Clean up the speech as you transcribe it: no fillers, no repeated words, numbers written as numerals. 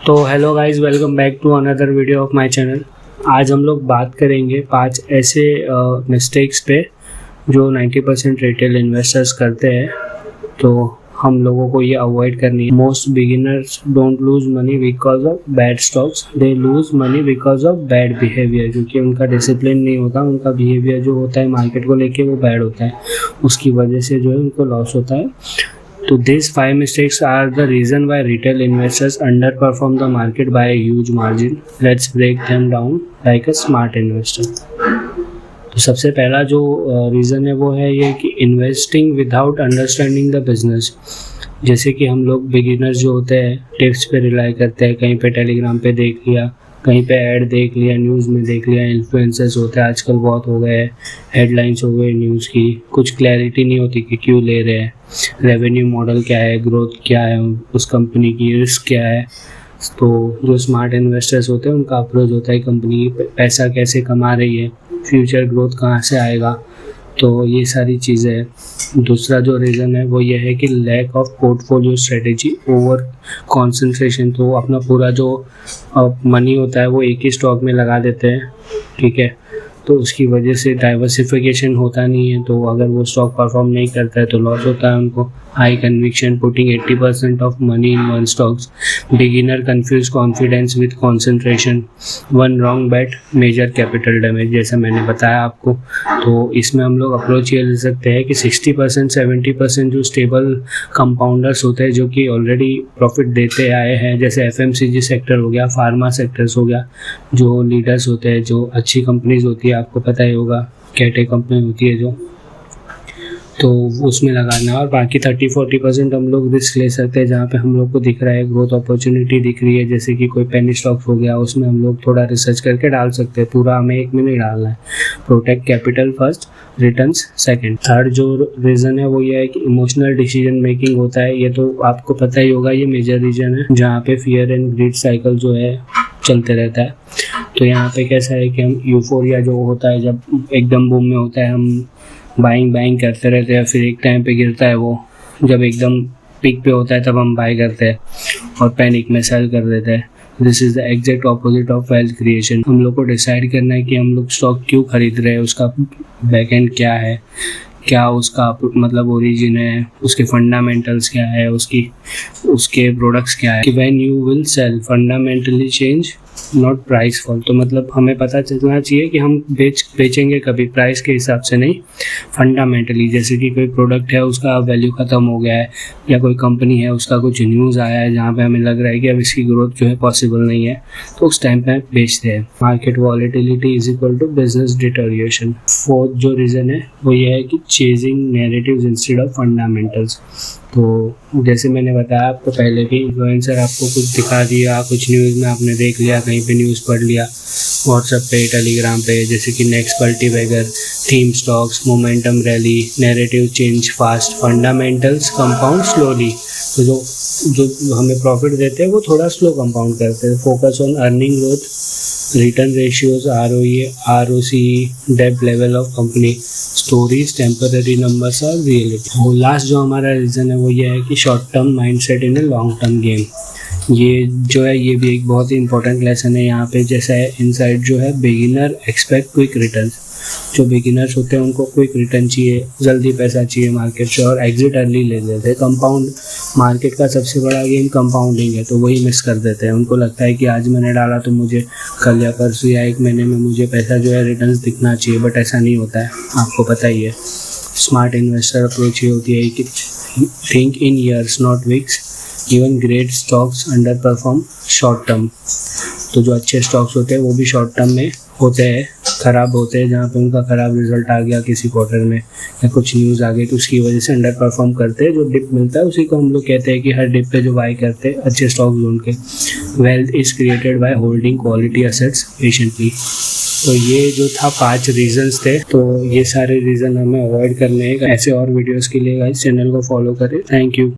तो hello guys, welcome back to another video of my channel. आज हम लोग बात करेंगे 5 ऐसे मिस्टेक्स पे जो 90% रिटेल इन्वेस्टर्स करते हैं, तो हम लोगों को ये अवॉइड करनी है। Most beginners don't lose money because of bad stocks, they lose money because of bad behaviour. क्योंकि उनका डिसिप्लिन नहीं होता, उनका बिहेवियर जो होता है मार्केट को लेके वो बैड होता है, उसकी वजह से जो है उनको लॉस होता है। So these 5 mistakes are the reason why retail investors underperform the market by a huge margin. Let's break them down like a smart investor. तो सबसे पहला जो रीज़न है वो है ये कि investing without understanding the business. जैसे कि हम लोग बिगिनर्स जो होते हैं टिप्स पे रिलाई करते हैं, कहीं पे टेलीग्राम पे देख लिया, कहीं पे ऐड देख लिया, न्यूज़ में देख लिया, इन्फ्लुएंसर्स होते हैं आजकल बहुत हो गए, हेडलाइंस हो गए न्यूज़ की, कुछ क्लैरिटी नहीं होती कि क्यों ले रहे हैं, रेवेन्यू मॉडल क्या है, ग्रोथ क्या है उस कंपनी की, रिस्क क्या है। तो जो स्मार्ट इन्वेस्टर्स होते हैं उनका अप्रोच होता है कंपनी पैसा कैसे कमा रही है, फ्यूचर ग्रोथ कहाँ से आएगा, तो ये सारी चीज़ें हैं। दूसरा जो रीज़न है वो ये है कि lack of portfolio strategy, over concentration. तो अपना पूरा जो मनी होता है वो एक ही स्टॉक में लगा देते हैं, ठीक है, तो उसकी वजह से डाइवर्सिफिकेशन होता नहीं है। तो अगर वो स्टॉक परफॉर्म नहीं करता है तो लॉस होता है उनको। High conviction, putting 80% of money in one stocks, beginner confuse confidence with concentration, one wrong bet, major capital damage, जैसा मैंने बताया आपको। तो इसमें हम लोग अप्रोच ये ले सकते हैं कि 60% 70% जो स्टेबल कंपाउंडर्स होते हैं जो कि ऑलरेडी प्रॉफिट देते आए हैं, जैसे FMCG सेक्टर हो गया, फार्मा सेक्टर्स हो गया, जो लीडर्स होते हैं, जो अच्छी कंपनीज होती है, आपको पता ही होगा कैटे कंपनी होती है जो, तो उसमें लगाना। और बाकी 30-40% हम लोग रिस्क ले सकते हैं जहाँ पे हम लोग को दिख रहा है ग्रोथ अपॉर्चुनिटी दिख रही है, जैसे कि कोई पेनी स्टॉक्स हो गया, उसमें हम लोग थोड़ा रिसर्च करके डाल सकते हैं, पूरा हमें एक में नहीं डालना है। Protect capital first, returns second. Third जो रीज़न है वो ये है कि इमोशनल डिसीजन मेकिंग होता है। ये तो आपको पता ही होगा, ये मेजर रीजन है जहाँ पे फियर एंड ग्रीड साइकिल जो है चलते रहता है। तो यहाँ पे कैसा है कि हम यूफोरिया जो होता है, जब एकदम बूम में होता है हम बाइंग करते रहते हैं, फिर एक टाइम पे गिरता है वो, जब एकदम पीक पे होता है तब हम बाय करते हैं और पैनिक में सेल कर देते हैं। This is the exact opposite of wealth creation. हम लोग को डिसाइड करना है कि हम लोग स्टॉक क्यों खरीद रहे हैं, उसका बैकएंड क्या है, क्या उसका मतलब ओरिजिन है, उसके फंडामेंटल्स क्या है, उसके प्रोडक्ट्स क्या है। कि when you will sell fundamentally change not price fall. तो मतलब हमें पता चलना चाहिए कि हम बेचेंगे कभी प्राइस के हिसाब से नहीं, फंडामेंटली। जैसे कि कोई प्रोडक्ट है उसका वैल्यू ख़त्म हो गया है, या कोई कंपनी है उसका कुछ न्यूज़ आया है जहाँ पे हमें लग रहा है कि अब इसकी ग्रोथ जो है पॉसिबल नहीं है, तो उस टाइम पे बेचते हैं। Market volatility is equal to business deterioration. Fourth जो रीज़न है वो ये है कि chasing narratives instead of fundamentals. तो जैसे मैंने बताया आपको पहले कि इन्फ्लुएंसर आपको कुछ दिखा दिया, कुछ न्यूज़ में आपने देख लिया, कहीं पे न्यूज़ पढ़ लिया, व्हाट्सएप पे, टेलीग्राम पे, जैसे कि next cultivator, theme stocks, momentum rally, narrative change fast, fundamentals compound slowly. तो जो हमें प्रॉफिट देते हैं वो थोड़ा स्लो कंपाउंड करते हैं। Focus on earning growth, return ratios, ROE, ROCE, डेब्ट level of company, stories, temporary numbers और रियलिटी। और लास्ट जो हमारा रीज़न है वो ये है कि short term mindset in a long term game. ये जो है ये भी एक बहुत ही इंपॉर्टेंट लेसन है यहाँ पे। जैसा है इनसाइड जो है, बिगिनर एक्सपेक्ट क्विक रिटर्न। जो बिगिनर्स होते हैं उनको क्विक रिटर्न चाहिए, जल्दी पैसा चाहिए मार्केट से, और एग्जिट अर्ली ले लेते हैं। कंपाउंड मार्केट का सबसे बड़ा गेम कंपाउंडिंग है, तो वही मिस कर देते हैं। उनको लगता है कि आज मैंने डाला तो मुझे कल या परसों या एक महीने में मुझे पैसा जो है रिटर्न्स दिखना चाहिए, बट ऐसा नहीं होता है, आपको पता ही है। स्मार्ट इन्वेस्टर अप्रोच ये होती है कि think in years not weeks, even great stocks under perform short term. तो जो अच्छे स्टॉक्स होते हैं वो भी शॉर्ट टर्म में होते हैं, ख़राब होते हैं जहाँ पे उनका ख़राब रिजल्ट आ गया किसी क्वार्टर में, या कुछ न्यूज़ आ गई तो उसकी वजह से अंडर परफॉर्म करते हैं। जो डिप मिलता है उसी को हम लोग कहते हैं कि हर डिप पे जो बाई करते हैं अच्छे स्टॉक्स ढूंढ के। Wealth is created by holding quality assets patiently. तो ये जो था 5 रीजंस थे, तो ये सारे रीज़न हमें अवॉइड करने हैं। ऐसे और वीडियोज़ के लिए गाइस चैनल को फॉलो करें। Thank you.